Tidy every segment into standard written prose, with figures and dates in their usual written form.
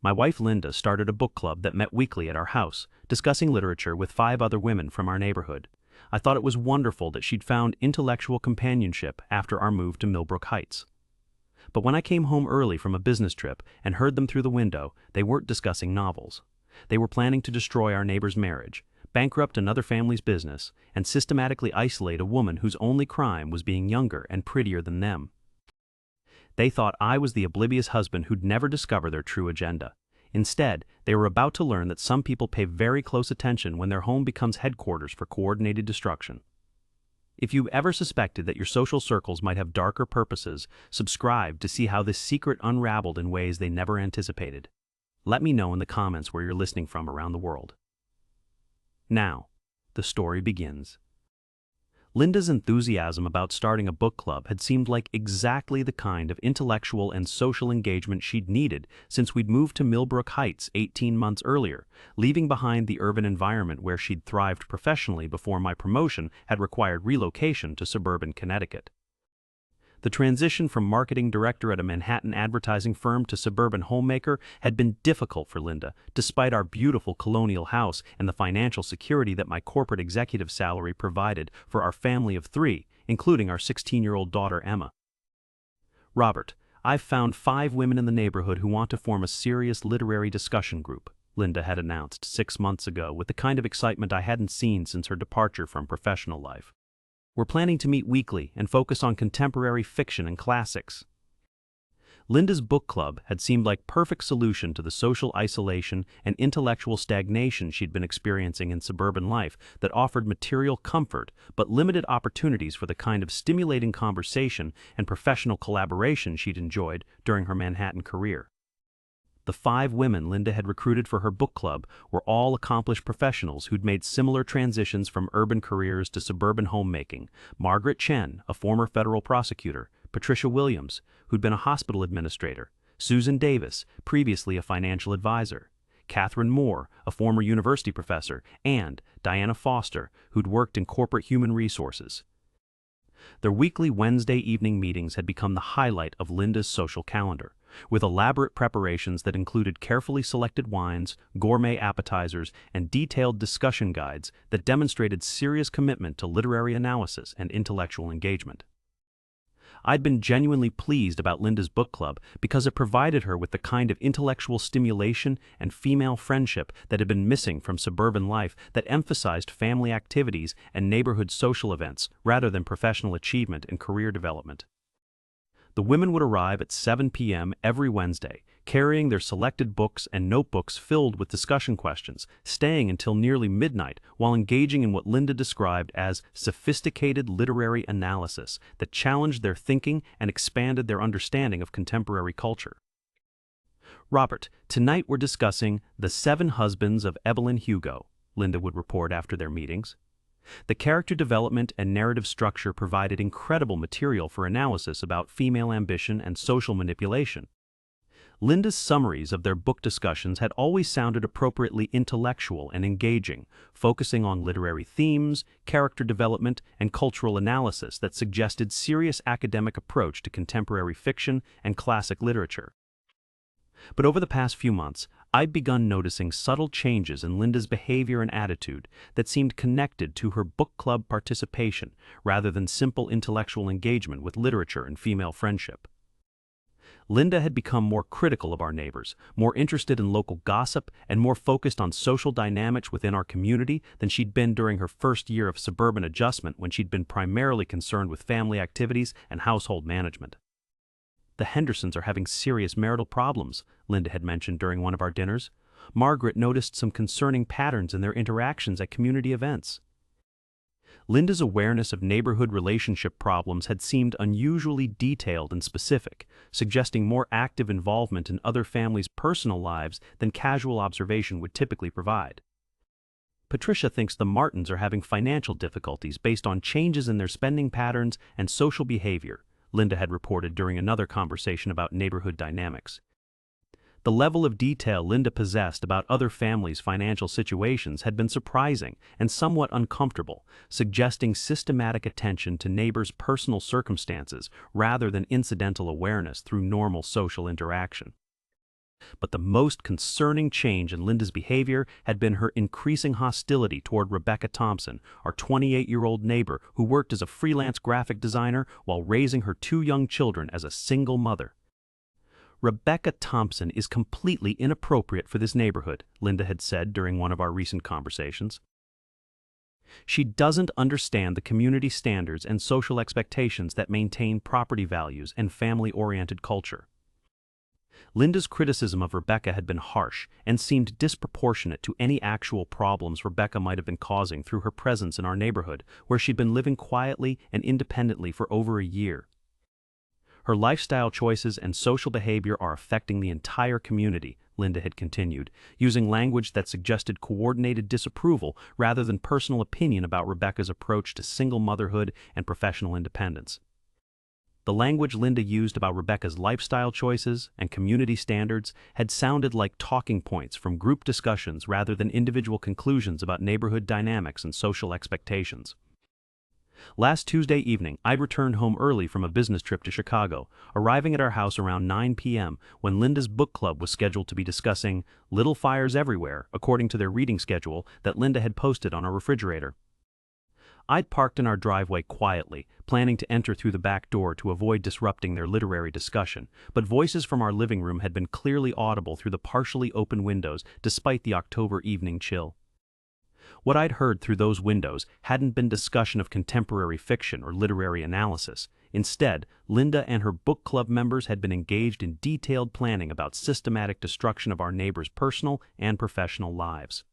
My wife Linda started a book club that met weekly at our house, discussing literature with 5 other women from our neighborhood. I thought it was wonderful that she'd found intellectual companionship after our move to Millbrook Heights. But when I came home early from a business trip and heard them through the window, they weren't discussing novels. They were planning to destroy our neighbor's marriage, bankrupt another family's business, and systematically isolate a woman whose only crime was being younger and prettier than them. They thought I was the oblivious husband who'd never discover their true agenda. Instead, they were about to learn that some people pay very close attention when their home becomes headquarters for coordinated destruction. If you've ever suspected that your social circles might have darker purposes, subscribe to see how this secret unraveled in ways they never anticipated. Let me know in the comments where you're listening from around the world. Now, the story begins. Linda's enthusiasm about starting a book club had seemed like exactly the kind of intellectual and social engagement she'd needed since we'd moved to Millbrook Heights 18 months earlier, leaving behind the urban environment where she'd thrived professionally before my promotion had required relocation to suburban Connecticut. The transition from marketing director at a Manhattan advertising firm to suburban homemaker had been difficult for Linda, despite our beautiful colonial house and the financial security that my corporate executive salary provided for our family of 3, including our 16-year-old daughter Emma. "Robert, I've found 5 women in the neighborhood who want to form a serious literary discussion group," Linda had announced 6 months ago with the kind of excitement I hadn't seen since her departure from professional life. "We're planning to meet weekly and focus on contemporary fiction and classics." Linda's book club had seemed like perfect solution to the social isolation and intellectual stagnation she'd been experiencing in suburban life that offered material comfort but limited opportunities for the kind of stimulating conversation and professional collaboration she'd enjoyed during her Manhattan career. The 5 women Linda had recruited for her book club were all accomplished professionals who'd made similar transitions from urban careers to suburban homemaking. Margaret Chen, a former federal prosecutor, Patricia Williams, who'd been a hospital administrator, Susan Davis, previously a financial advisor, Catherine Moore, a former university professor, and Diana Foster, who'd worked in corporate human resources. Their weekly Wednesday evening meetings had become the highlight of Linda's social calendar, with elaborate preparations that included carefully selected wines, gourmet appetizers, and detailed discussion guides that demonstrated serious commitment to literary analysis and intellectual engagement. I'd been genuinely pleased about Linda's book club because it provided her with the kind of intellectual stimulation and female friendship that had been missing from suburban life that emphasized family activities and neighborhood social events rather than professional achievement and career development. The women would arrive at 7 p.m. every Wednesday, carrying their selected books and notebooks filled with discussion questions, staying until nearly midnight while engaging in what Linda described as sophisticated literary analysis that challenged their thinking and expanded their understanding of contemporary culture. "Robert, tonight we're discussing The 7 Husbands of Evelyn Hugo," Linda would report after their meetings. The character development and narrative structure provided incredible material for analysis about female ambition and social manipulation. Linda's summaries of their book discussions had always sounded appropriately intellectual and engaging, focusing on literary themes, character development, and cultural analysis that suggested serious academic approach to contemporary fiction and classic literature. But over the past few months, I'd begun noticing subtle changes in Linda's behavior and attitude that seemed connected to her book club participation rather than simple intellectual engagement with literature and female friendship. Linda had become more critical of our neighbors, more interested in local gossip, and more focused on social dynamics within our community than she'd been during her first year of suburban adjustment when she'd been primarily concerned with family activities and household management. "The Hendersons are having serious marital problems," Linda had mentioned during one of our dinners. Margaret noticed some concerning patterns in their interactions at community events. Linda's awareness of neighborhood relationship problems had seemed unusually detailed and specific, suggesting more active involvement in other families' personal lives than casual observation would typically provide. "Patricia thinks the Martins are having financial difficulties based on changes in their spending patterns and social behavior," Linda had reported during another conversation about neighborhood dynamics. The level of detail Linda possessed about other families' financial situations had been surprising and somewhat uncomfortable, suggesting systematic attention to neighbors' personal circumstances rather than incidental awareness through normal social interaction. But the most concerning change in Linda's behavior had been her increasing hostility toward Rebecca Thompson, our 28-year-old neighbor who worked as a freelance graphic designer while raising her two young children as a single mother. "Rebecca Thompson is completely inappropriate for this neighborhood," Linda had said during one of our recent conversations. "She doesn't understand the community standards and social expectations that maintain property values and family-oriented culture." Linda's criticism of Rebecca had been harsh and seemed disproportionate to any actual problems Rebecca might have been causing through her presence in our neighborhood, where she'd been living quietly and independently for over a year. "Her lifestyle choices and social behavior are affecting the entire community," Linda had continued, using language that suggested coordinated disapproval rather than personal opinion about Rebecca's approach to single motherhood and professional independence. The language Linda used about Rebecca's lifestyle choices and community standards had sounded like talking points from group discussions rather than individual conclusions about neighborhood dynamics and social expectations. Last Tuesday evening, I'd returned home early from a business trip to Chicago, arriving at our house around 9 p.m. when Linda's book club was scheduled to be discussing Little Fires Everywhere, according to their reading schedule that Linda had posted on our refrigerator. I'd parked in our driveway quietly, planning to enter through the back door to avoid disrupting their literary discussion, but voices from our living room had been clearly audible through the partially open windows despite the October evening chill. What I'd heard through those windows hadn't been discussion of contemporary fiction or literary analysis. Instead, Linda and her book club members had been engaged in detailed planning about systematic destruction of our neighbors' personal and professional lives.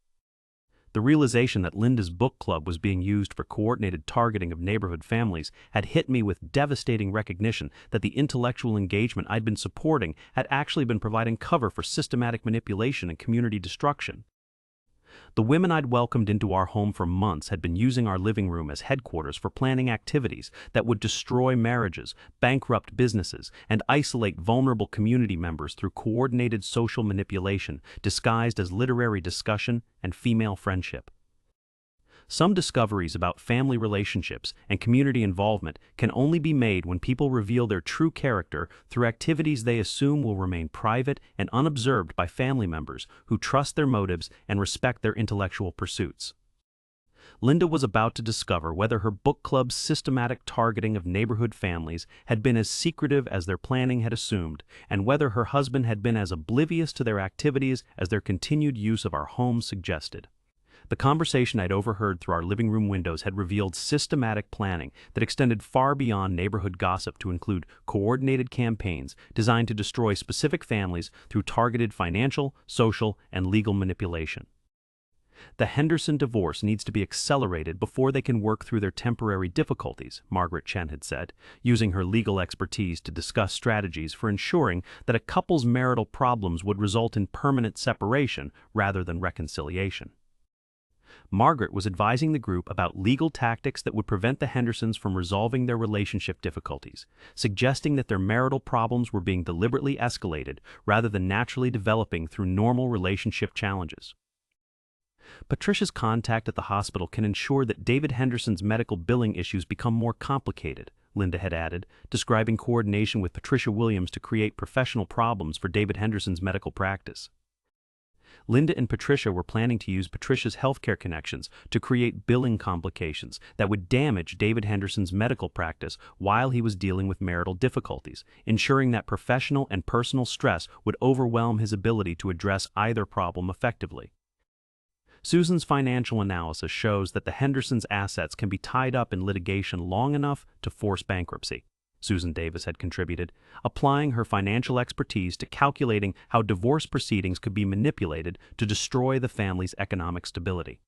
The realization that Linda's book club was being used for coordinated targeting of neighborhood families had hit me with devastating recognition that the intellectual engagement I'd been supporting had actually been providing cover for systematic manipulation and community destruction. The women I'd welcomed into our home for months had been using our living room as headquarters for planning activities that would destroy marriages, bankrupt businesses, and isolate vulnerable community members through coordinated social manipulation disguised as literary discussion and female friendship. Some discoveries about family relationships and community involvement can only be made when people reveal their true character through activities they assume will remain private and unobserved by family members who trust their motives and respect their intellectual pursuits. Linda was about to discover whether her book club's systematic targeting of neighborhood families had been as secretive as their planning had assumed, and whether her husband had been as oblivious to their activities as their continued use of our home suggested. The conversation I'd overheard through our living room windows had revealed systematic planning that extended far beyond neighborhood gossip to include coordinated campaigns designed to destroy specific families through targeted financial, social, and legal manipulation. "The Henderson divorce needs to be accelerated before they can work through their temporary difficulties," Margaret Chen had said, using her legal expertise to discuss strategies for ensuring that a couple's marital problems would result in permanent separation rather than reconciliation. Margaret was advising the group about legal tactics that would prevent the Hendersons from resolving their relationship difficulties, suggesting that their marital problems were being deliberately escalated rather than naturally developing through normal relationship challenges. "Patricia's contact at the hospital can ensure that David Henderson's medical billing issues become more complicated," Linda had added, describing coordination with Patricia Williams to create professional problems for David Henderson's medical practice. Linda and Patricia were planning to use Patricia's healthcare connections to create billing complications that would damage David Henderson's medical practice while he was dealing with marital difficulties, ensuring that professional and personal stress would overwhelm his ability to address either problem effectively. Susan's financial analysis shows that the Hendersons' assets can be tied up in litigation long enough to force bankruptcy, Susan Davis had contributed, applying her financial expertise to calculating how divorce proceedings could be manipulated to destroy the family's economic stability.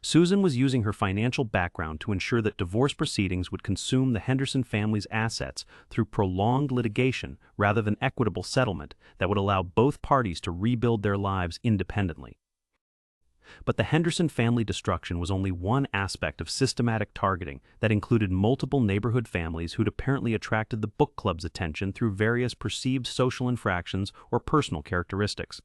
Susan was using her financial background to ensure that divorce proceedings would consume the Henderson family's assets through prolonged litigation rather than equitable settlement that would allow both parties to rebuild their lives independently. But the Henderson family destruction was only one aspect of systematic targeting that included multiple neighborhood families who'd apparently attracted the book club's attention through various perceived social infractions or personal characteristics.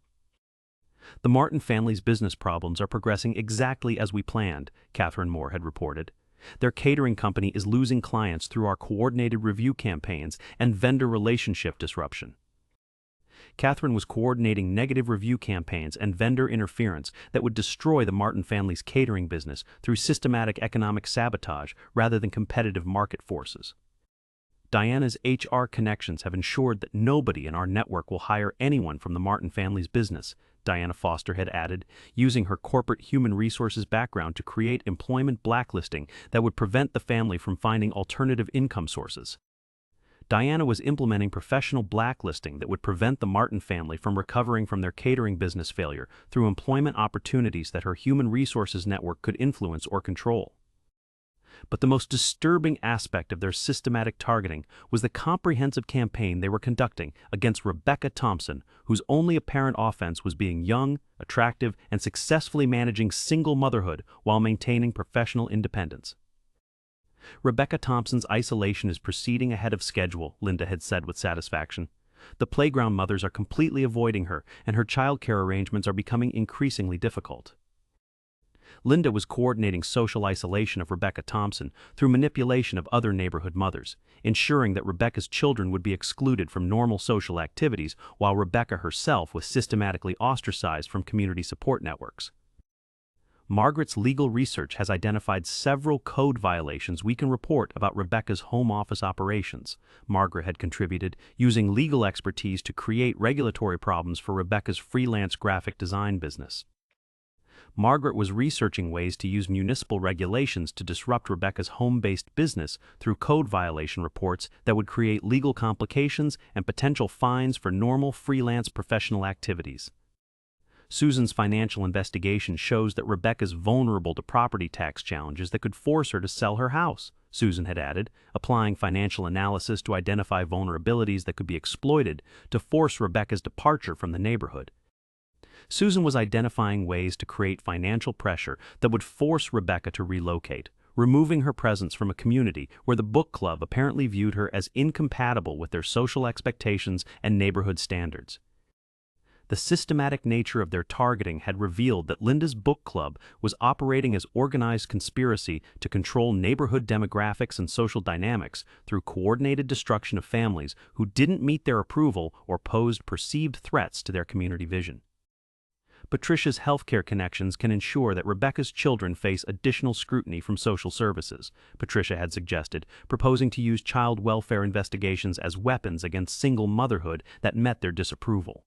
"The Martin family's business problems are progressing exactly as we planned," Catherine Moore had reported. "Their catering company is losing clients through our coordinated review campaigns and vendor relationship disruption." Catherine was coordinating negative review campaigns and vendor interference that would destroy the Martin family's catering business through systematic economic sabotage rather than competitive market forces. Diana's HR connections have ensured that nobody in our network will hire anyone from the Martin family's business, Diana Foster had added, using her corporate human resources background to create employment blacklisting that would prevent the family from finding alternative income sources. Diana was implementing professional blacklisting that would prevent the Martin family from recovering from their catering business failure through employment opportunities that her human resources network could influence or control. But the most disturbing aspect of their systematic targeting was the comprehensive campaign they were conducting against Rebecca Thompson, whose only apparent offense was being young, attractive, and successfully managing single motherhood while maintaining professional independence. Rebecca Thompson's isolation is proceeding ahead of schedule, Linda had said with satisfaction. The playground mothers are completely avoiding her, and her childcare arrangements are becoming increasingly difficult. Linda was coordinating social isolation of Rebecca Thompson through manipulation of other neighborhood mothers, ensuring that Rebecca's children would be excluded from normal social activities while Rebecca herself was systematically ostracized from community support networks. Margaret's legal research has identified several code violations we can report about Rebecca's home office operations. Margaret had contributed, using legal expertise to create regulatory problems for Rebecca's freelance graphic design business. Margaret was researching ways to use municipal regulations to disrupt Rebecca's home-based business through code violation reports that would create legal complications and potential fines for normal freelance professional activities. Susan's financial investigation shows that Rebecca's vulnerable to property tax challenges that could force her to sell her house, Susan had added, applying financial analysis to identify vulnerabilities that could be exploited to force Rebecca's departure from the neighborhood. Susan was identifying ways to create financial pressure that would force Rebecca to relocate, removing her presence from a community where the book club apparently viewed her as incompatible with their social expectations and neighborhood standards. The systematic nature of their targeting had revealed that Linda's book club was operating as organized conspiracy to control neighborhood demographics and social dynamics through coordinated destruction of families who didn't meet their approval or posed perceived threats to their community vision. Patricia's healthcare connections can ensure that Rebecca's children face additional scrutiny from social services, Patricia had suggested, proposing to use child welfare investigations as weapons against single motherhood that met their disapproval.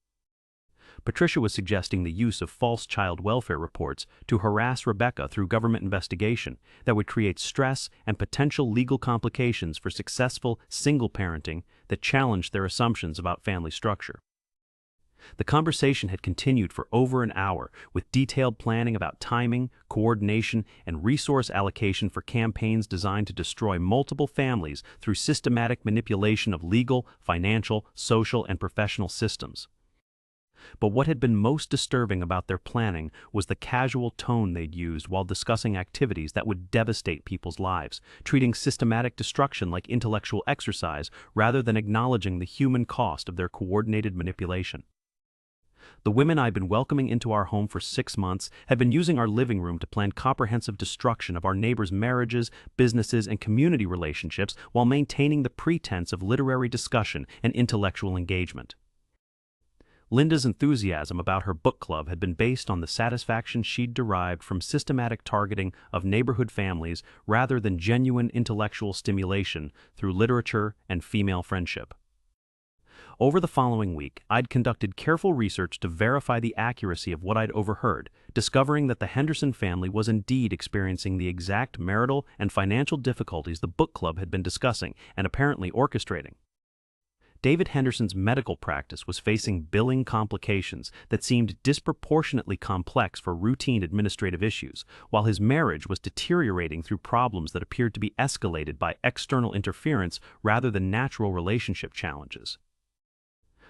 Patricia was suggesting the use of false child welfare reports to harass Rebecca through government investigation that would create stress and potential legal complications for successful single parenting that challenged their assumptions about family structure. The conversation had continued for over an hour, with detailed planning about timing, coordination, and resource allocation for campaigns designed to destroy multiple families through systematic manipulation of legal, financial, social, and professional systems. But what had been most disturbing about their planning was the casual tone they'd used while discussing activities that would devastate people's lives, treating systematic destruction like intellectual exercise rather than acknowledging the human cost of their coordinated manipulation. The women I'd been welcoming into our home for 6 months had been using our living room to plan comprehensive destruction of our neighbors' marriages, businesses, and community relationships while maintaining the pretense of literary discussion and intellectual engagement. Linda's enthusiasm about her book club had been based on the satisfaction she'd derived from systematic targeting of neighborhood families rather than genuine intellectual stimulation through literature and female friendship. Over the following week, I'd conducted careful research to verify the accuracy of what I'd overheard, discovering that the Henderson family was indeed experiencing the exact marital and financial difficulties the book club had been discussing and apparently orchestrating. David Henderson's medical practice was facing billing complications that seemed disproportionately complex for routine administrative issues, while his marriage was deteriorating through problems that appeared to be escalated by external interference rather than natural relationship challenges.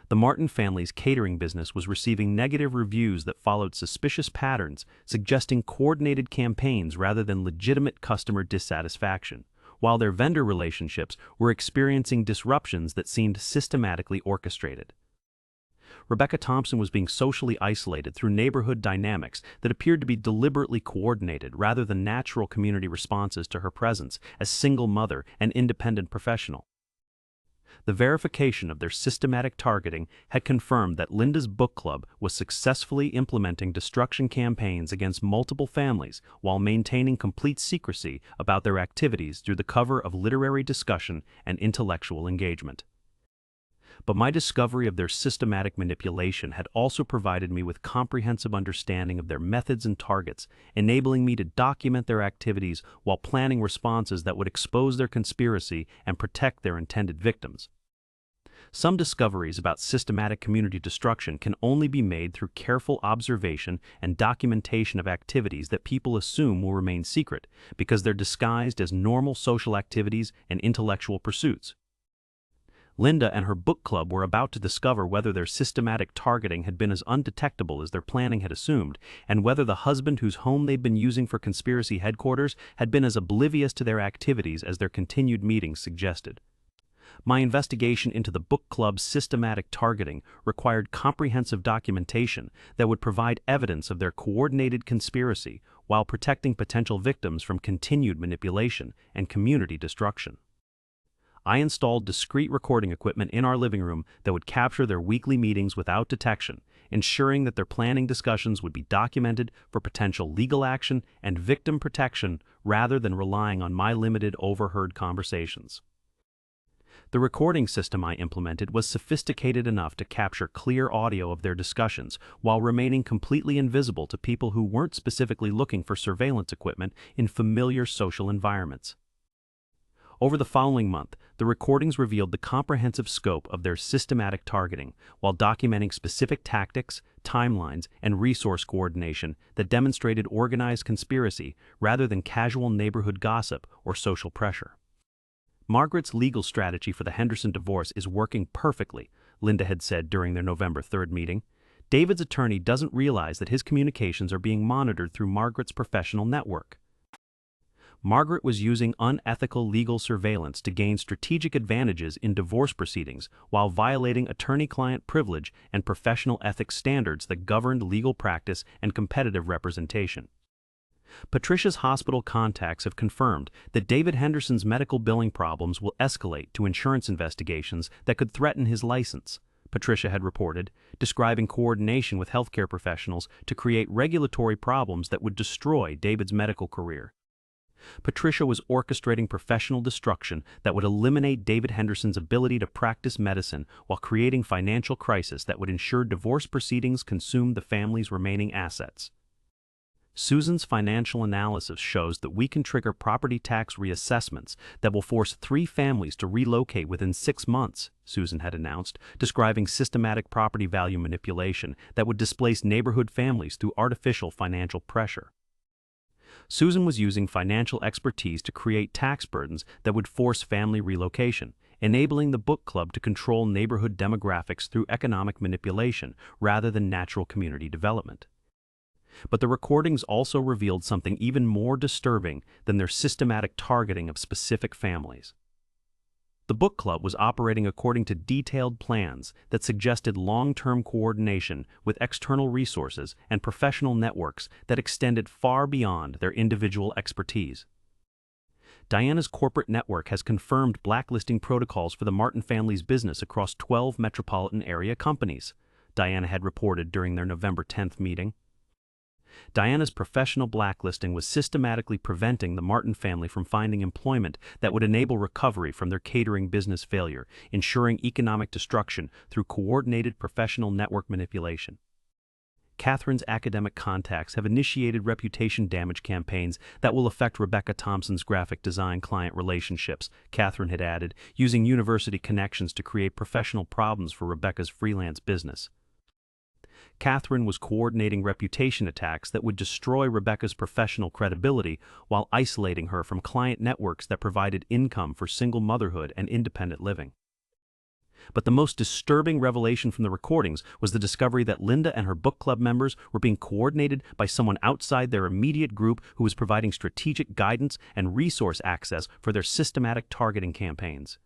The Martin family's catering business was receiving negative reviews that followed suspicious patterns, suggesting coordinated campaigns rather than legitimate customer dissatisfaction, while their vendor relationships were experiencing disruptions that seemed systematically orchestrated. Rebecca Thompson was being socially isolated through neighborhood dynamics that appeared to be deliberately coordinated rather than natural community responses to her presence as single mother and independent professional. The verification of their systematic targeting had confirmed that Linda's book club was successfully implementing destruction campaigns against multiple families while maintaining complete secrecy about their activities through the cover of literary discussion and intellectual engagement. But my discovery of their systematic manipulation had also provided me with comprehensive understanding of their methods and targets, enabling me to document their activities while planning responses that would expose their conspiracy and protect their intended victims. Some discoveries about systematic community destruction can only be made through careful observation and documentation of activities that people assume will remain secret because they're disguised as normal social activities and intellectual pursuits. Linda and her book club were about to discover whether their systematic targeting had been as undetectable as their planning had assumed, and whether the husband whose home they'd been using for conspiracy headquarters had been as oblivious to their activities as their continued meetings suggested. My investigation into the book club's systematic targeting required comprehensive documentation that would provide evidence of their coordinated conspiracy while protecting potential victims from continued manipulation and community destruction. I installed discrete recording equipment in our living room that would capture their weekly meetings without detection, ensuring that their planning discussions would be documented for potential legal action and victim protection rather than relying on my limited overheard conversations. The recording system I implemented was sophisticated enough to capture clear audio of their discussions while remaining completely invisible to people who weren't specifically looking for surveillance equipment in familiar social environments. Over the following month, the recordings revealed the comprehensive scope of their systematic targeting while documenting specific tactics, timelines, and resource coordination that demonstrated organized conspiracy rather than casual neighborhood gossip or social pressure. Margaret's legal strategy for the Henderson divorce is working perfectly, Linda had said during their November 3rd meeting. David's attorney doesn't realize that his communications are being monitored through Margaret's professional network. Margaret was using unethical legal surveillance to gain strategic advantages in divorce proceedings while violating attorney-client privilege and professional ethics standards that governed legal practice and competitive representation. Patricia's hospital contacts have confirmed that David Henderson's medical billing problems will escalate to insurance investigations that could threaten his license, Patricia had reported, describing coordination with healthcare professionals to create regulatory problems that would destroy David's medical career. Patricia was orchestrating professional destruction that would eliminate David Henderson's ability to practice medicine while creating financial crisis that would ensure divorce proceedings consumed the family's remaining assets. Susan's financial analysis shows that we can trigger property tax reassessments that will force 3 families to relocate within 6 months, Susan had announced, describing systematic property value manipulation that would displace neighborhood families through artificial financial pressure. Susan was using financial expertise to create tax burdens that would force family relocation, enabling the book club to control neighborhood demographics through economic manipulation rather than natural community development. But the recordings also revealed something even more disturbing than their systematic targeting of specific families. The book club was operating according to detailed plans that suggested long-term coordination with external resources and professional networks that extended far beyond their individual expertise. Diana's corporate network has confirmed blacklisting protocols for the Martin family's business across 12 metropolitan area companies, Diana had reported during their November 10th meeting. Diana's professional blacklisting was systematically preventing the Martin family from finding employment that would enable recovery from their catering business failure, ensuring economic destruction through coordinated professional network manipulation. Catherine's academic contacts have initiated reputation damage campaigns that will affect Rebecca Thompson's graphic design client relationships, Catherine had added, using university connections to create professional problems for Rebecca's freelance business. Catherine was coordinating reputation attacks that would destroy Rebecca's professional credibility while isolating her from client networks that provided income for single motherhood and independent living. But the most disturbing revelation from the recordings was the discovery that Linda and her book club members were being coordinated by someone outside their immediate group who was providing strategic guidance and resource access for their systematic targeting campaigns.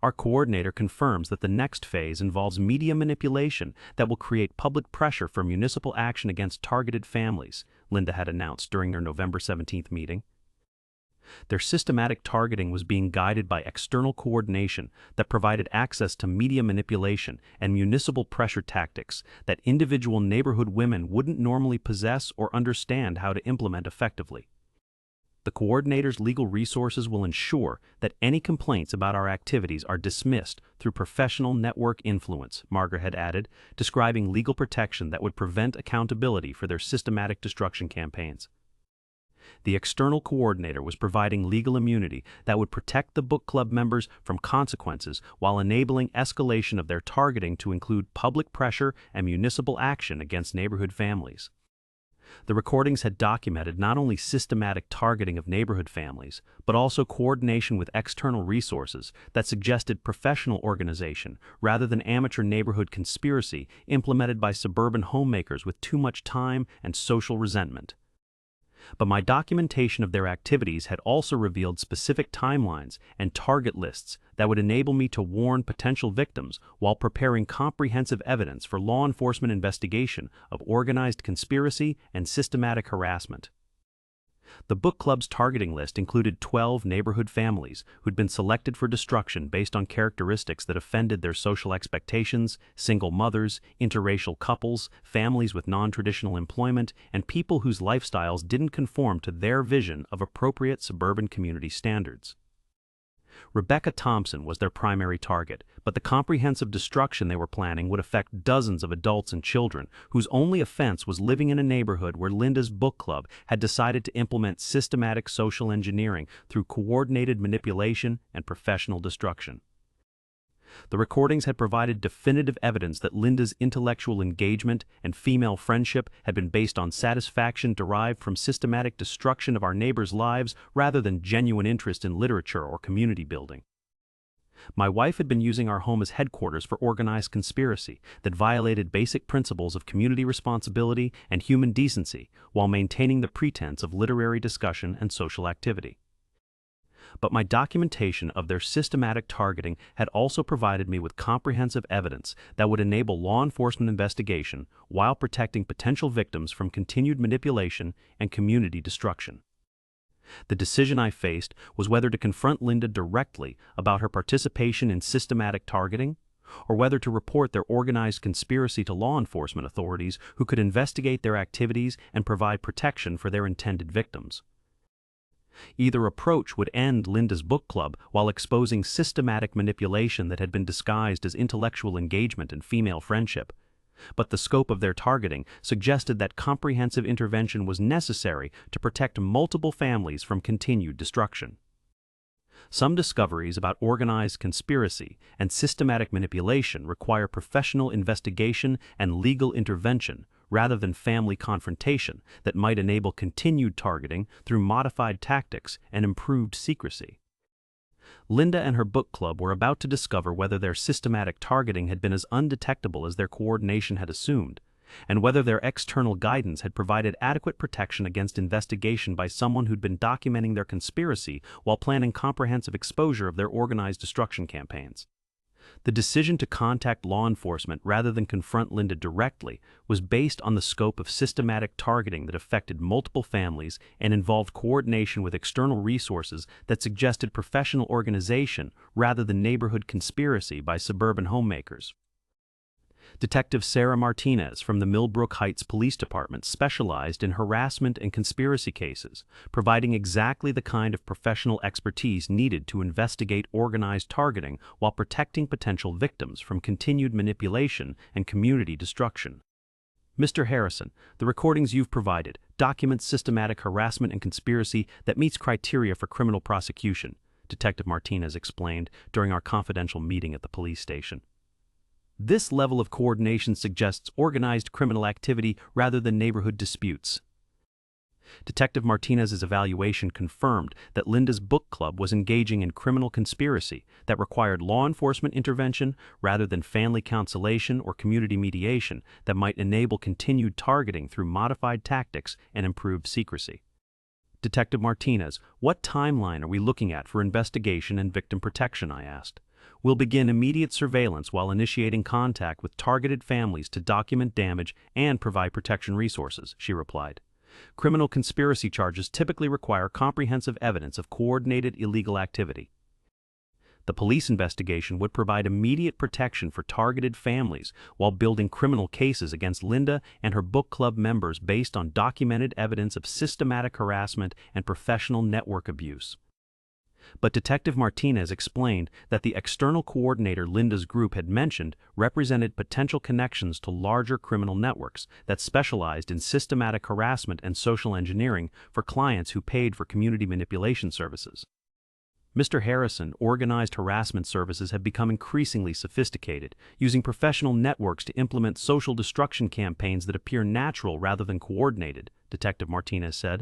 Our coordinator confirms that the next phase involves media manipulation that will create public pressure for municipal action against targeted families, Linda had announced during their November 17th meeting. Their systematic targeting was being guided by external coordination that provided access to media manipulation and municipal pressure tactics that individual neighborhood women wouldn't normally possess or understand how to implement effectively. The coordinator's legal resources will ensure that any complaints about our activities are dismissed through professional network influence, Margaret had added, describing legal protection that would prevent accountability for their systematic destruction campaigns. The external coordinator was providing legal immunity that would protect the book club members from consequences while enabling escalation of their targeting to include public pressure and municipal action against neighborhood families. The recordings had documented not only systematic targeting of neighborhood families, but also coordination with external resources that suggested professional organization rather than amateur neighborhood conspiracy implemented by suburban homemakers with too much time and social resentment. But my documentation of their activities had also revealed specific timelines and target lists that would enable me to warn potential victims while preparing comprehensive evidence for law enforcement investigation of organized conspiracy and systematic harassment. The book club's targeting list included 12 neighborhood families who'd been selected for destruction based on characteristics that offended their social expectations: single mothers, interracial couples, families with non-traditional employment, and people whose lifestyles didn't conform to their vision of appropriate suburban community standards. Rebecca Thompson was their primary target, but the comprehensive destruction they were planning would affect dozens of adults and children whose only offense was living in a neighborhood where Linda's book club had decided to implement systematic social engineering through coordinated manipulation and professional destruction. The recordings had provided definitive evidence that Linda's intellectual engagement and female friendship had been based on satisfaction derived from systematic destruction of our neighbors' lives rather than genuine interest in literature or community building. My wife had been using our home as headquarters for organized conspiracy that violated basic principles of community responsibility and human decency while maintaining the pretense of literary discussion and social activity. But my documentation of their systematic targeting had also provided me with comprehensive evidence that would enable law enforcement investigation while protecting potential victims from continued manipulation and community destruction. The decision I faced was whether to confront Linda directly about her participation in systematic targeting, or whether to report their organized conspiracy to law enforcement authorities who could investigate their activities and provide protection for their intended victims. Either approach would end Linda's book club while exposing systematic manipulation that had been disguised as intellectual engagement and female friendship. But the scope of their targeting suggested that comprehensive intervention was necessary to protect multiple families from continued destruction. Some discoveries about organized conspiracy and systematic manipulation require professional investigation and legal intervention rather than family confrontation that might enable continued targeting through modified tactics and improved secrecy. Linda and her book club were about to discover whether their systematic targeting had been as undetectable as their coordination had assumed, and whether their external guidance had provided adequate protection against investigation by someone who'd been documenting their conspiracy while planning comprehensive exposure of their organized destruction campaigns. The decision to contact law enforcement rather than confront Linda directly was based on the scope of systematic targeting that affected multiple families and involved coordination with external resources that suggested professional organization rather than neighborhood conspiracy by suburban homemakers. Detective Sarah Martinez from the Millbrook Heights Police Department specialized in harassment and conspiracy cases, providing exactly the kind of professional expertise needed to investigate organized targeting while protecting potential victims from continued manipulation and community destruction. Mr. Harrison, the recordings you've provided document systematic harassment and conspiracy that meets criteria for criminal prosecution, Detective Martinez explained during our confidential meeting at the police station. This level of coordination suggests organized criminal activity rather than neighborhood disputes. Detective Martinez's evaluation confirmed that Linda's book club was engaging in criminal conspiracy that required law enforcement intervention rather than family consolation or community mediation that might enable continued targeting through modified tactics and improved secrecy. Detective Martinez, what timeline are we looking at for investigation and victim protection? I asked. We'll begin immediate surveillance while initiating contact with targeted families to document damage and provide protection resources, she replied. Criminal conspiracy charges typically require comprehensive evidence of coordinated illegal activity. The police investigation would provide immediate protection for targeted families while building criminal cases against Linda and her book club members based on documented evidence of systematic harassment and professional network abuse. But Detective Martinez explained that the external coordinator Linda's group had mentioned represented potential connections to larger criminal networks that specialized in systematic harassment and social engineering for clients who paid for community manipulation services. Mr. Harrison, organized harassment services have become increasingly sophisticated, using professional networks to implement social destruction campaigns that appear natural rather than coordinated, Detective Martinez said.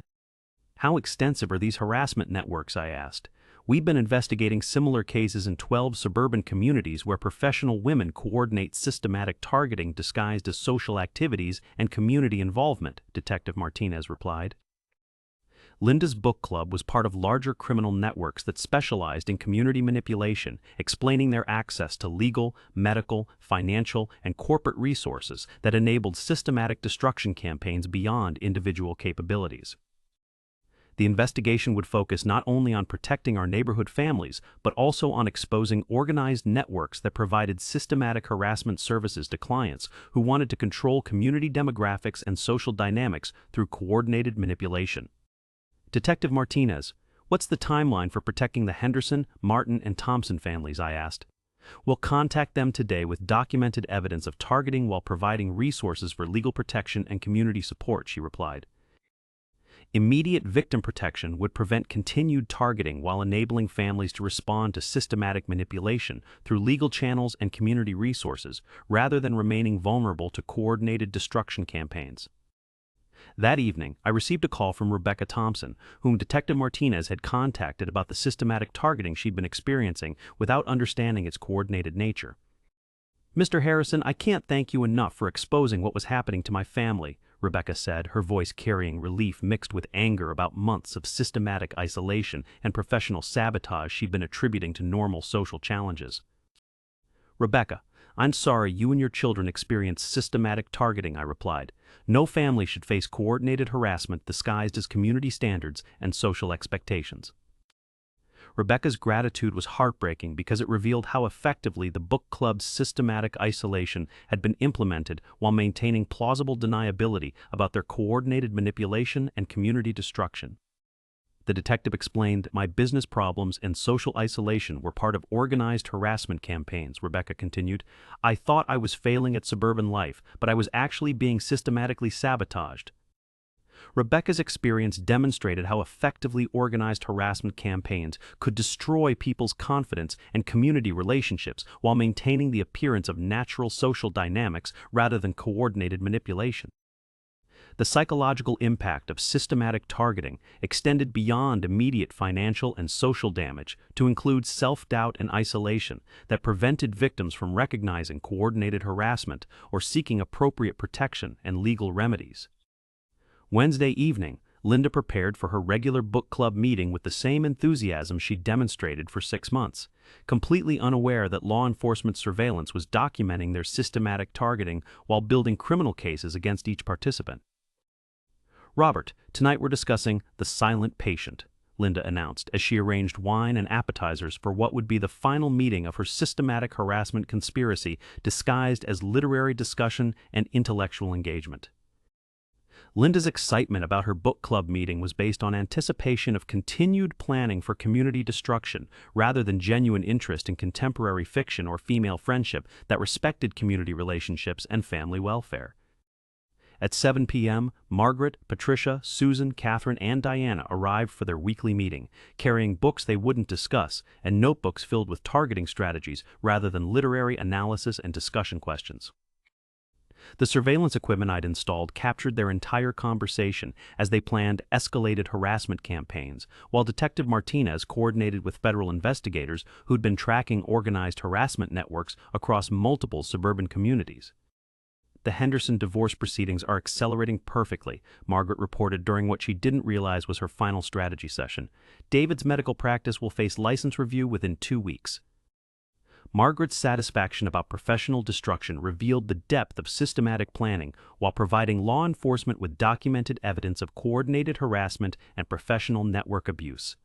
How extensive are these harassment networks? I asked. We've been investigating similar cases in 12 suburban communities where professional women coordinate systematic targeting disguised as social activities and community involvement, Detective Martinez replied. Linda's book club was part of larger criminal networks that specialized in community manipulation, explaining their access to legal, medical, financial, and corporate resources that enabled systematic destruction campaigns beyond individual capabilities. The investigation would focus not only on protecting our neighborhood families, but also on exposing organized networks that provided systematic harassment services to clients who wanted to control community demographics and social dynamics through coordinated manipulation. Detective Martinez, what's the timeline for protecting the Henderson, Martin, and Thompson families? I asked. We'll contact them today with documented evidence of targeting while providing resources for legal protection and community support, she replied. Immediate victim protection would prevent continued targeting while enabling families to respond to systematic manipulation through legal channels and community resources, rather than remaining vulnerable to coordinated destruction campaigns. That evening, I received a call from Rebecca Thompson, whom Detective Martinez had contacted about the systematic targeting she'd been experiencing without understanding its coordinated nature. Mr. Harrison, I can't thank you enough for exposing what was happening to my family, Rebecca said, her voice carrying relief mixed with anger about months of systematic isolation and professional sabotage she'd been attributing to normal social challenges. Rebecca, I'm sorry you and your children experienced systematic targeting, I replied. No family should face coordinated harassment disguised as community standards and social expectations. Rebecca's gratitude was heartbreaking because it revealed how effectively the book club's systematic isolation had been implemented while maintaining plausible deniability about their coordinated manipulation and community destruction. The detective explained that my business problems and social isolation were part of organized harassment campaigns, Rebecca continued. I thought I was failing at suburban life, but I was actually being systematically sabotaged. Rebecca's experience demonstrated how effectively organized harassment campaigns could destroy people's confidence and community relationships while maintaining the appearance of natural social dynamics rather than coordinated manipulation. The psychological impact of systematic targeting extended beyond immediate financial and social damage to include self-doubt and isolation that prevented victims from recognizing coordinated harassment or seeking appropriate protection and legal remedies. Wednesday evening, Linda prepared for her regular book club meeting with the same enthusiasm she'd demonstrated for 6 months, completely unaware that law enforcement surveillance was documenting their systematic targeting while building criminal cases against each participant. Robert, tonight we're discussing The Silent Patient, Linda announced as she arranged wine and appetizers for what would be the final meeting of her systematic harassment conspiracy disguised as literary discussion and intellectual engagement. Linda's excitement about her book club meeting was based on anticipation of continued planning for community destruction rather than genuine interest in contemporary fiction or female friendship that respected community relationships and family welfare. At 7 p.m., Margaret, Patricia, Susan, Catherine, and Diana arrived for their weekly meeting, carrying books they wouldn't discuss and notebooks filled with targeting strategies rather than literary analysis and discussion questions. The surveillance equipment I'd installed captured their entire conversation as they planned escalated harassment campaigns, while Detective Martinez coordinated with federal investigators who'd been tracking organized harassment networks across multiple suburban communities. The Henderson divorce proceedings are accelerating perfectly, Margaret reported during what she didn't realize was her final strategy session. David's medical practice will face license review within 2 weeks. Margaret's satisfaction about professional destruction revealed the depth of systematic planning while providing law enforcement with documented evidence of coordinated harassment and professional network abuse.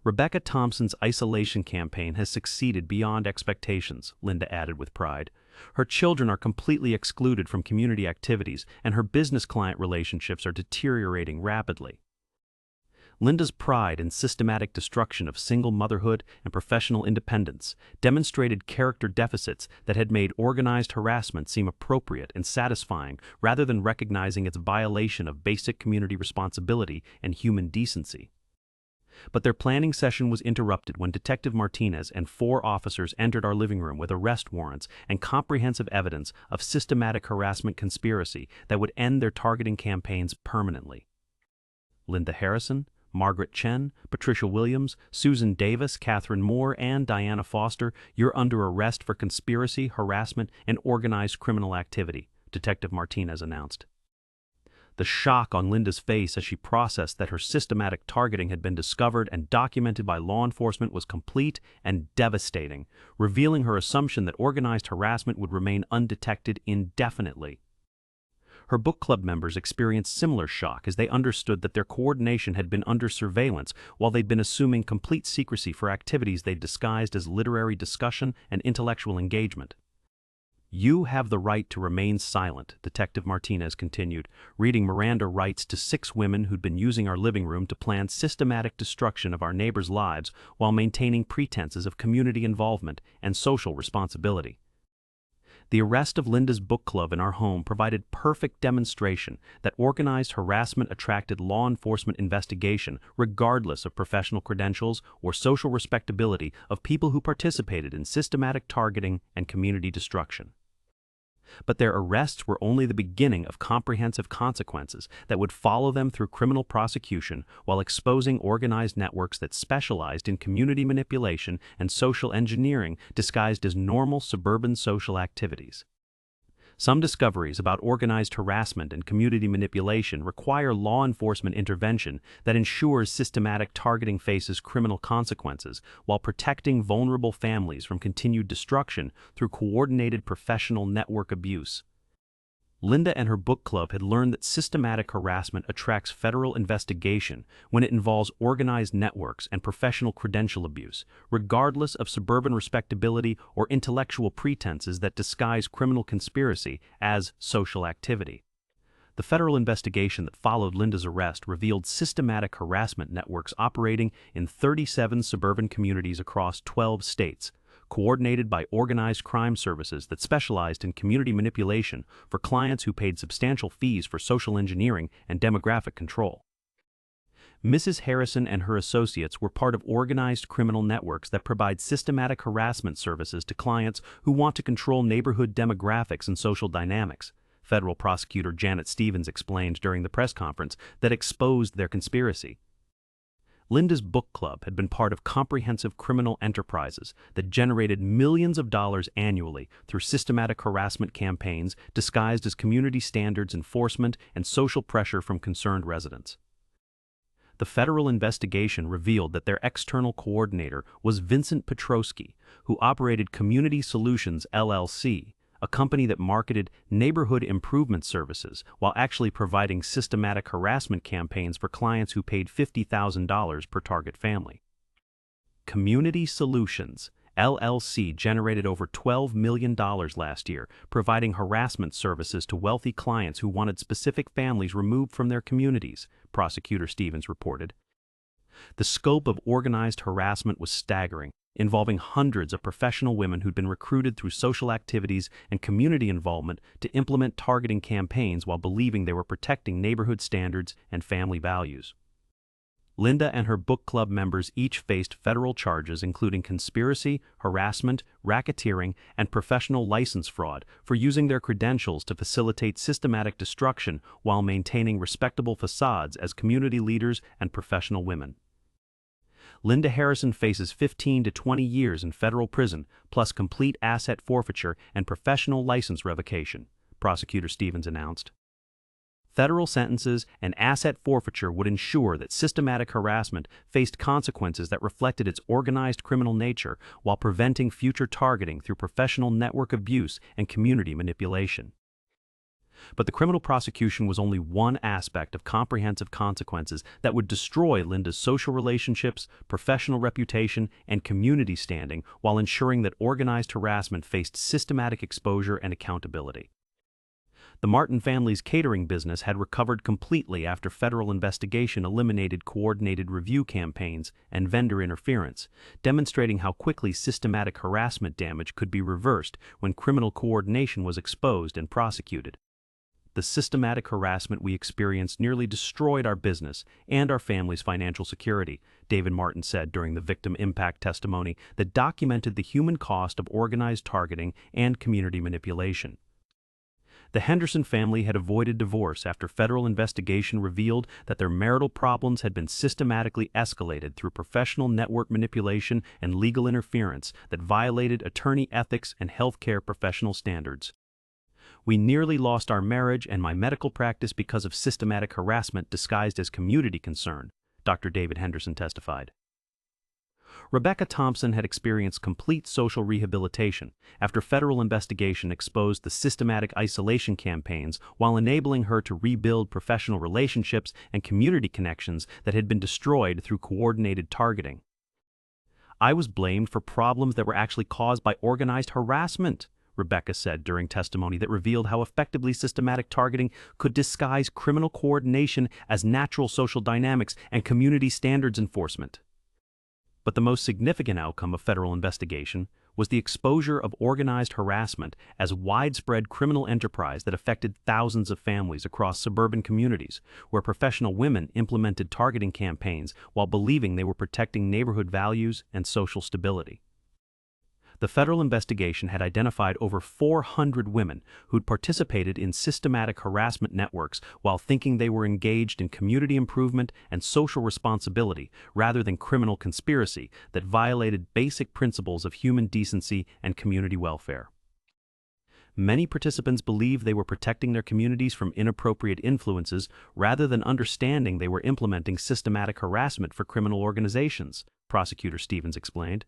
Rebecca Thompson's isolation campaign has succeeded beyond expectations, Linda added with pride. Her children are completely excluded from community activities, and her business-client relationships are deteriorating rapidly. Linda's pride in systematic destruction of single motherhood and professional independence demonstrated character deficits that had made organized harassment seem appropriate and satisfying rather than recognizing its violation of basic community responsibility and human decency. But their planning session was interrupted when Detective Martinez and 4 officers entered our living room with arrest warrants and comprehensive evidence of systematic harassment conspiracy that would end their targeting campaigns permanently. Linda Harrison, Margaret Chen, Patricia Williams, Susan Davis, Catherine Moore, and Diana Foster, you're under arrest for conspiracy, harassment, and organized criminal activity, Detective Martinez announced. The shock on Linda's face as she processed that her systematic targeting had been discovered and documented by law enforcement was complete and devastating, revealing her assumption that organized harassment would remain undetected indefinitely. Her book club members experienced similar shock as they understood that their coordination had been under surveillance while they'd been assuming complete secrecy for activities they'd disguised as literary discussion and intellectual engagement. You have the right to remain silent, Detective Martinez continued, reading Miranda rights to 6 women who'd been using our living room to plan systematic destruction of our neighbors' lives while maintaining pretenses of community involvement and social responsibility. The arrest of Linda's book club in our home provided perfect demonstration that organized harassment attracted law enforcement investigation regardless of professional credentials or social respectability of people who participated in systematic targeting and community destruction. But their arrests were only the beginning of comprehensive consequences that would follow them through criminal prosecution while exposing organized networks that specialized in community manipulation and social engineering disguised as normal suburban social activities. Some discoveries about organized harassment and community manipulation require law enforcement intervention that ensures systematic targeting faces criminal consequences while protecting vulnerable families from continued destruction through coordinated professional network abuse. Linda and her book club had learned that systematic harassment attracts federal investigation when it involves organized networks and professional credential abuse, regardless of suburban respectability or intellectual pretenses that disguise criminal conspiracy as social activity. The federal investigation that followed Linda's arrest revealed systematic harassment networks operating in 37 suburban communities across 12 states, coordinated by organized crime services that specialized in community manipulation for clients who paid substantial fees for social engineering and demographic control. Mrs. Harrison and her associates were part of organized criminal networks that provide systematic harassment services to clients who want to control neighborhood demographics and social dynamics, federal prosecutor Janet Stevens explained during the press conference that exposed their conspiracy. Linda's book club had been part of comprehensive criminal enterprises that generated millions of dollars annually through systematic harassment campaigns disguised as community standards enforcement and social pressure from concerned residents. The federal investigation revealed that their external coordinator was Vincent Petrosky, who operated Community Solutions LLC, a company that marketed neighborhood improvement services while actually providing systematic harassment campaigns for clients who paid $50,000 per target family. Community Solutions LLC generated over $12 million last year, providing harassment services to wealthy clients who wanted specific families removed from their communities, Prosecutor Stevens reported. The scope of organized harassment was staggering, involving hundreds of professional women who'd been recruited through social activities and community involvement to implement targeting campaigns while believing they were protecting neighborhood standards and family values. Linda and her book club members each faced federal charges including conspiracy, harassment, racketeering, and professional license fraud for using their credentials to facilitate systematic destruction while maintaining respectable facades as community leaders and professional women. Linda Harrison faces 15 to 20 years in federal prison, plus complete asset forfeiture and professional license revocation, Prosecutor Stevens announced. Federal sentences and asset forfeiture would ensure that systematic harassment faced consequences that reflected its organized criminal nature while preventing future targeting through professional network abuse and community manipulation. But the criminal prosecution was only one aspect of comprehensive consequences that would destroy Linda's social relationships, professional reputation, and community standing while ensuring that organized harassment faced systematic exposure and accountability. The Martin family's catering business had recovered completely after federal investigation eliminated coordinated review campaigns and vendor interference, demonstrating how quickly systematic harassment damage could be reversed when criminal coordination was exposed and prosecuted. The systematic harassment we experienced nearly destroyed our business and our family's financial security, David Martin said during the victim impact testimony that documented the human cost of organized targeting and community manipulation. The Henderson family had avoided divorce after federal investigation revealed that their marital problems had been systematically escalated through professional network manipulation and legal interference that violated attorney ethics and healthcare professional standards. We nearly lost our marriage and my medical practice because of systematic harassment disguised as community concern, Dr. David Henderson testified. Rebecca Thompson had experienced complete social rehabilitation after federal investigation exposed the systematic isolation campaigns while enabling her to rebuild professional relationships and community connections that had been destroyed through coordinated targeting. I was blamed for problems that were actually caused by organized harassment, Rebecca said during testimony that revealed how effectively systematic targeting could disguise criminal coordination as natural social dynamics and community standards enforcement. But the most significant outcome of federal investigation was the exposure of organized harassment as widespread criminal enterprise that affected thousands of families across suburban communities, where professional women implemented targeting campaigns while believing they were protecting neighborhood values and social stability. The federal investigation had identified over 400 women who'd participated in systematic harassment networks while thinking they were engaged in community improvement and social responsibility rather than criminal conspiracy that violated basic principles of human decency and community welfare. Many participants believed they were protecting their communities from inappropriate influences rather than understanding they were implementing systematic harassment for criminal organizations, Prosecutor Stevens explained.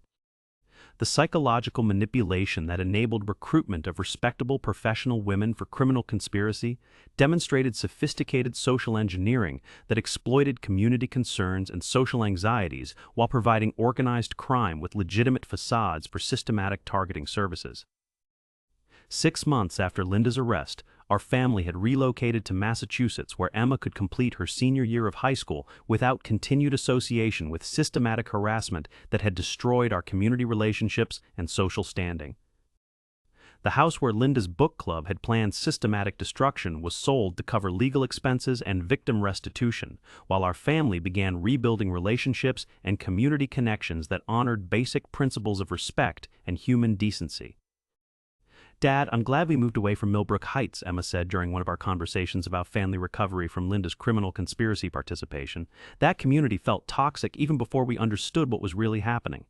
The psychological manipulation that enabled recruitment of respectable professional women for criminal conspiracy demonstrated sophisticated social engineering that exploited community concerns and social anxieties while providing organized crime with legitimate facades for systematic targeting services. 6 months after Linda's arrest, our family had relocated to Massachusetts where Emma could complete her senior year of high school without continued association with systematic harassment that had destroyed our community relationships and social standing. The house where Linda's book club had planned systematic destruction was sold to cover legal expenses and victim restitution, while our family began rebuilding relationships and community connections that honored basic principles of respect and human decency. Dad, I'm glad we moved away from Millbrook Heights, Emma said during one of our conversations about family recovery from Linda's criminal conspiracy participation. That community felt toxic even before we understood what was really happening.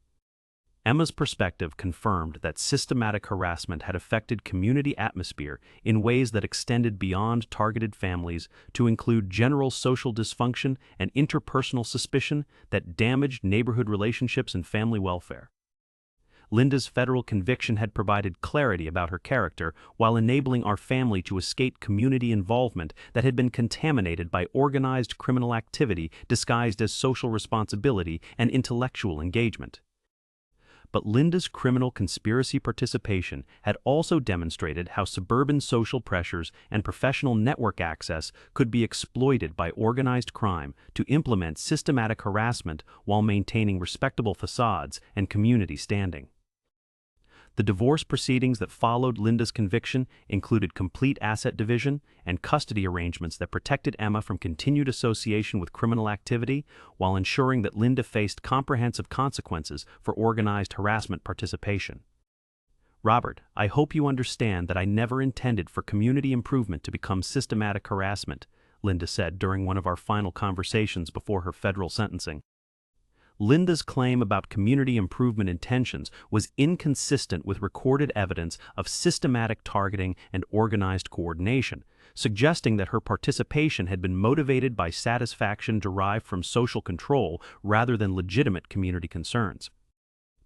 Emma's perspective confirmed that systematic harassment had affected community atmosphere in ways that extended beyond targeted families to include general social dysfunction and interpersonal suspicion that damaged neighborhood relationships and family welfare. Linda's federal conviction had provided clarity about her character while enabling our family to escape community involvement that had been contaminated by organized criminal activity disguised as social responsibility and intellectual engagement. But Linda's criminal conspiracy participation had also demonstrated how suburban social pressures and professional network access could be exploited by organized crime to implement systematic harassment while maintaining respectable facades and community standing. The divorce proceedings that followed Linda's conviction included complete asset division and custody arrangements that protected Emma from continued association with criminal activity while ensuring that Linda faced comprehensive consequences for organized harassment participation. Robert, I hope you understand that I never intended for community improvement to become systematic harassment, Linda said during one of our final conversations before her federal sentencing. Linda's claim about community improvement intentions was inconsistent with recorded evidence of systematic targeting and organized coordination, suggesting that her participation had been motivated by satisfaction derived from social control rather than legitimate community concerns.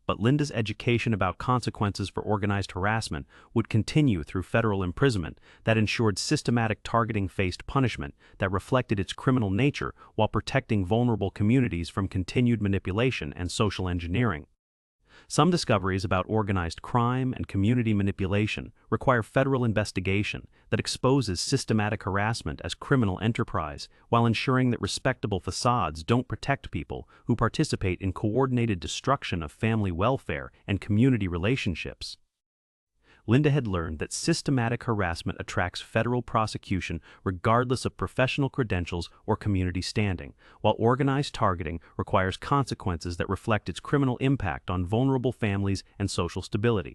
But Linda's education about consequences for organized harassment would continue through federal imprisonment that ensured systematic targeting faced punishment that reflected its criminal nature while protecting vulnerable communities from continued manipulation and social engineering. Some discoveries about organized crime and community manipulation require federal investigation that exposes systematic harassment as criminal enterprise while ensuring that respectable facades don't protect people who participate in coordinated destruction of family welfare and community relationships. Linda had learned that systematic harassment attracts federal prosecution regardless of professional credentials or community standing, while organized targeting requires consequences that reflect its criminal impact on vulnerable families and social stability.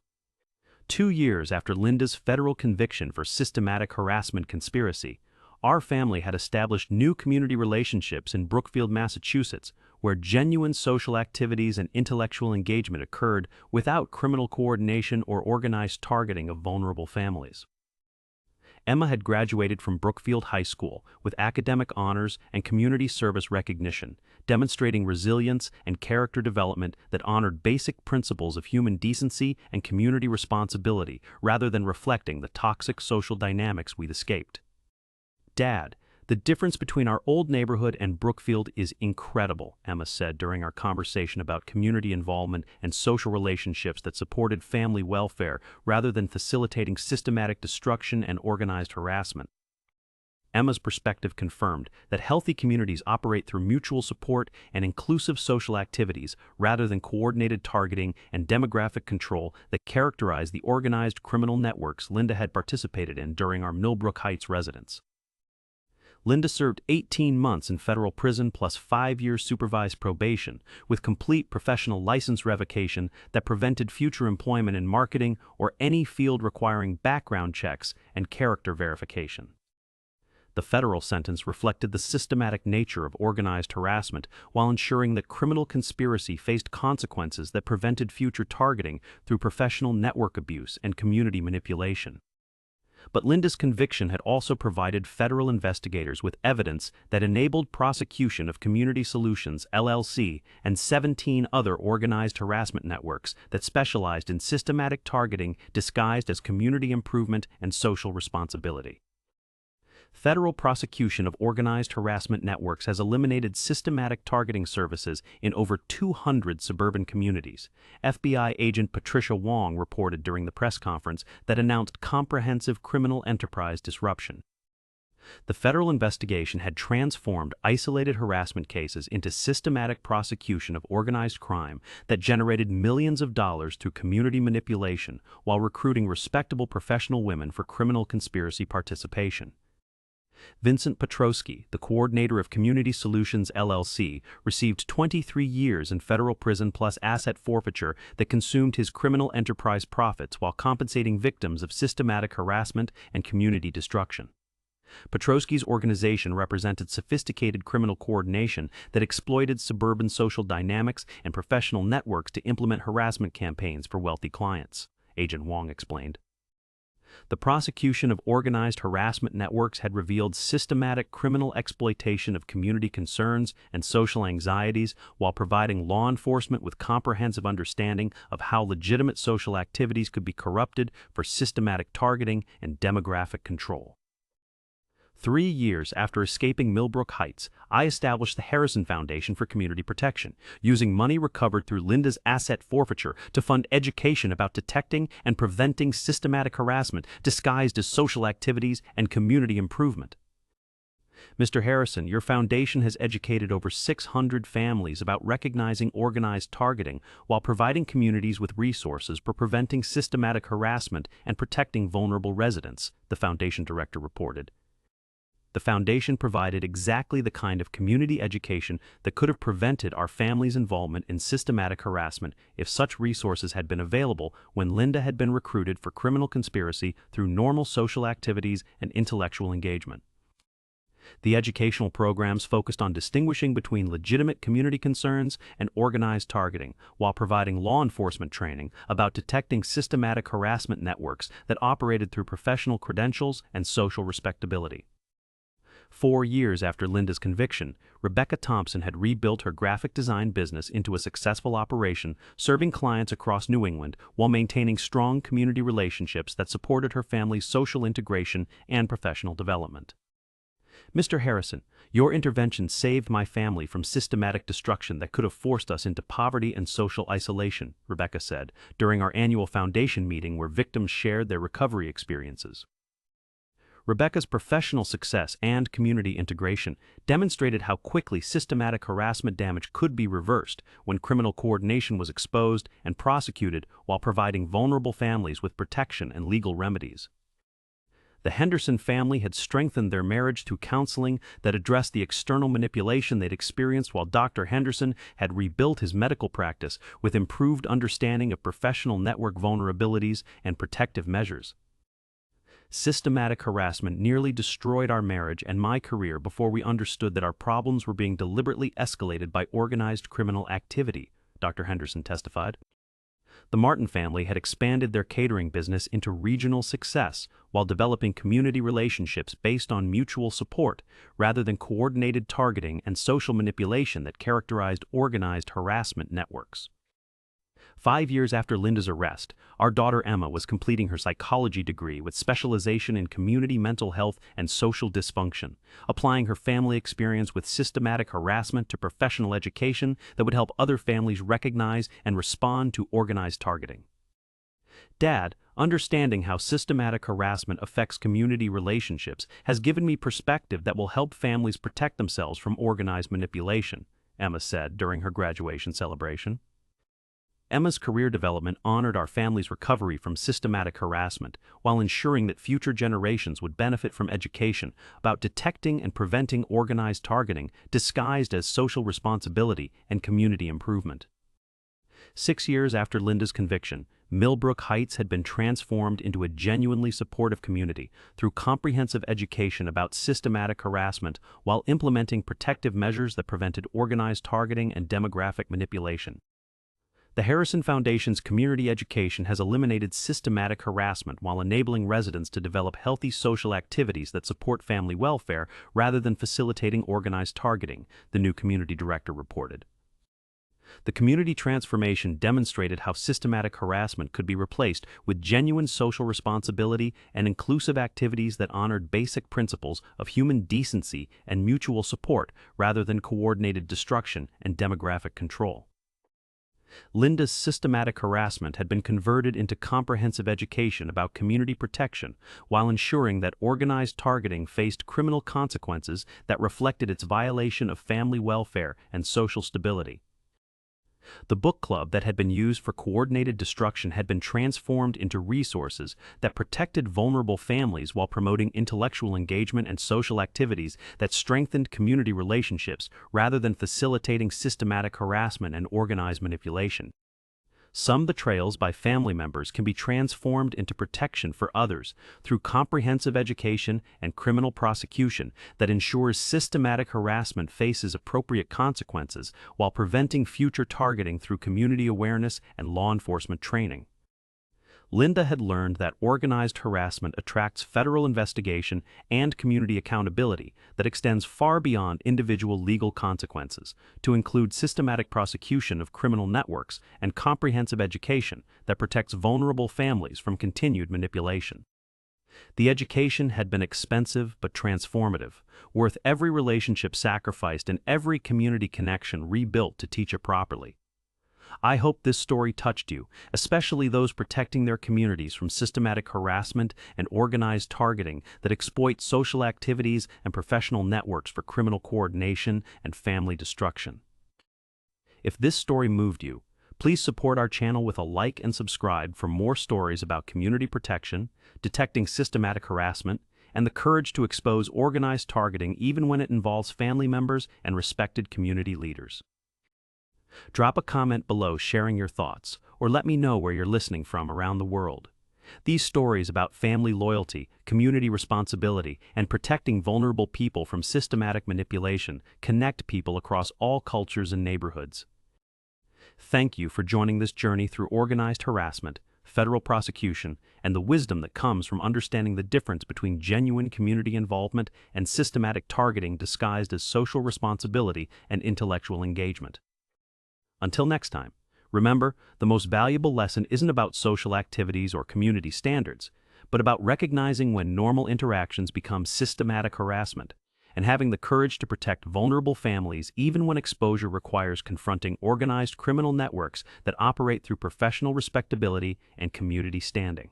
2 years after Linda's federal conviction for systematic harassment conspiracy, our family had established new community relationships in Brookfield, Massachusetts, where genuine social activities and intellectual engagement occurred without criminal coordination or organized targeting of vulnerable families. Emma had graduated from Brookfield High School with academic honors and community service recognition, demonstrating resilience and character development that honored basic principles of human decency and community responsibility rather than reflecting the toxic social dynamics we'd escaped. "Dad, the difference between our old neighborhood and Brookfield is incredible," Emma said during our conversation about community involvement and social relationships that supported family welfare rather than facilitating systematic destruction and organized harassment. Emma's perspective confirmed that healthy communities operate through mutual support and inclusive social activities rather than coordinated targeting and demographic control that characterize the organized criminal networks Linda had participated in during our Millbrook Heights residence. Linda served 18 months in federal prison plus 5 years supervised probation, with complete professional license revocation that prevented future employment in marketing or any field requiring background checks and character verification. The federal sentence reflected the systematic nature of organized harassment while ensuring that criminal conspiracy faced consequences that prevented future targeting through professional network abuse and community manipulation. But Linda's conviction had also provided federal investigators with evidence that enabled prosecution of Community Solutions, LLC, and 17 other organized harassment networks that specialized in systematic targeting disguised as community improvement and social responsibility. Federal prosecution of organized harassment networks has eliminated systematic targeting services in over 200 suburban communities. FBI agent Patricia Wong reported during the press conference that announced comprehensive criminal enterprise disruption. The federal investigation had transformed isolated harassment cases into systematic prosecution of organized crime that generated millions of dollars through community manipulation while recruiting respectable professional women for criminal conspiracy participation. Vincent Petrowski, the coordinator of Community Solutions LLC, received 23 years in federal prison plus asset forfeiture that consumed his criminal enterprise profits while compensating victims of systematic harassment and community destruction. Petrowski's organization represented sophisticated criminal coordination that exploited suburban social dynamics and professional networks to implement harassment campaigns for wealthy clients, Agent Wong explained. The prosecution of organized harassment networks had revealed systematic criminal exploitation of community concerns and social anxieties while providing law enforcement with comprehensive understanding of how legitimate social activities could be corrupted for systematic targeting and demographic control. 3 years after escaping Millbrook Heights, I established the Harrison Foundation for Community Protection, using money recovered through Linda's asset forfeiture to fund education about detecting and preventing systematic harassment disguised as social activities and community improvement. Mr. Harrison, your foundation has educated over 600 families about recognizing organized targeting while providing communities with resources for preventing systematic harassment and protecting vulnerable residents, the foundation director reported. The foundation provided exactly the kind of community education that could have prevented our family's involvement in systematic harassment if such resources had been available when Linda had been recruited for criminal conspiracy through normal social activities and intellectual engagement. The educational programs focused on distinguishing between legitimate community concerns and organized targeting, while providing law enforcement training about detecting systematic harassment networks that operated through professional credentials and social respectability. 4 years after Linda's conviction, Rebecca Thompson had rebuilt her graphic design business into a successful operation, serving clients across New England while maintaining strong community relationships that supported her family's social integration and professional development. Mr. Harrison, your intervention saved my family from systematic destruction that could have forced us into poverty and social isolation, Rebecca said, during our annual foundation meeting where victims shared their recovery experiences. Rebecca's professional success and community integration demonstrated how quickly systematic harassment damage could be reversed when criminal coordination was exposed and prosecuted while providing vulnerable families with protection and legal remedies. The Henderson family had strengthened their marriage through counseling that addressed the external manipulation they'd experienced, while Dr. Henderson had rebuilt his medical practice with improved understanding of professional network vulnerabilities and protective measures. Systematic harassment nearly destroyed our marriage and my career before we understood that our problems were being deliberately escalated by organized criminal activity, Dr. Henderson testified. The Martin family had expanded their catering business into regional success while developing community relationships based on mutual support rather than coordinated targeting and social manipulation that characterized organized harassment networks. 5 years after Linda's arrest, our daughter Emma was completing her psychology degree with specialization in community mental health and social dysfunction, applying her family experience with systematic harassment to professional education that would help other families recognize and respond to organized targeting. Dad, understanding how systematic harassment affects community relationships has given me perspective that will help families protect themselves from organized manipulation, Emma said during her graduation celebration. Emma's career development honored our family's recovery from systematic harassment while ensuring that future generations would benefit from education about detecting and preventing organized targeting disguised as social responsibility and community improvement. 6 years after Linda's conviction, Millbrook Heights had been transformed into a genuinely supportive community through comprehensive education about systematic harassment while implementing protective measures that prevented organized targeting and demographic manipulation. The Harrison Foundation's community education has eliminated systematic harassment while enabling residents to develop healthy social activities that support family welfare rather than facilitating organized targeting, the new community director reported. The community transformation demonstrated how systematic harassment could be replaced with genuine social responsibility and inclusive activities that honored basic principles of human decency and mutual support rather than coordinated destruction and demographic control. Linda's systematic harassment had been converted into comprehensive education about community protection while ensuring that organized targeting faced criminal consequences that reflected its violation of family welfare and social stability. The book club that had been used for coordinated destruction had been transformed into resources that protected vulnerable families while promoting intellectual engagement and social activities that strengthened community relationships rather than facilitating systematic harassment and organized manipulation. Some betrayals by family members can be transformed into protection for others through comprehensive education and criminal prosecution that ensures systematic harassment faces appropriate consequences while preventing future targeting through community awareness and law enforcement training. Linda had learned that organized harassment attracts federal investigation and community accountability that extends far beyond individual legal consequences, to include systematic prosecution of criminal networks and comprehensive education that protects vulnerable families from continued manipulation. The education had been expensive but transformative, worth every relationship sacrificed and every community connection rebuilt to teach it properly. I hope this story touched you, especially those protecting their communities from systematic harassment and organized targeting that exploit social activities and professional networks for criminal coordination and family destruction. If this story moved you, please support our channel with a like and subscribe for more stories about community protection, detecting systematic harassment, and the courage to expose organized targeting even when it involves family members and respected community leaders. Drop a comment below sharing your thoughts, or let me know where you're listening from around the world. These stories about family loyalty, community responsibility, and protecting vulnerable people from systematic manipulation connect people across all cultures and neighborhoods. Thank you for joining this journey through organized harassment, federal prosecution, and the wisdom that comes from understanding the difference between genuine community involvement and systematic targeting disguised as social responsibility and intellectual engagement. Until next time, remember, the most valuable lesson isn't about social activities or community standards, but about recognizing when normal interactions become systematic harassment, and having the courage to protect vulnerable families even when exposure requires confronting organized criminal networks that operate through professional respectability and community standing.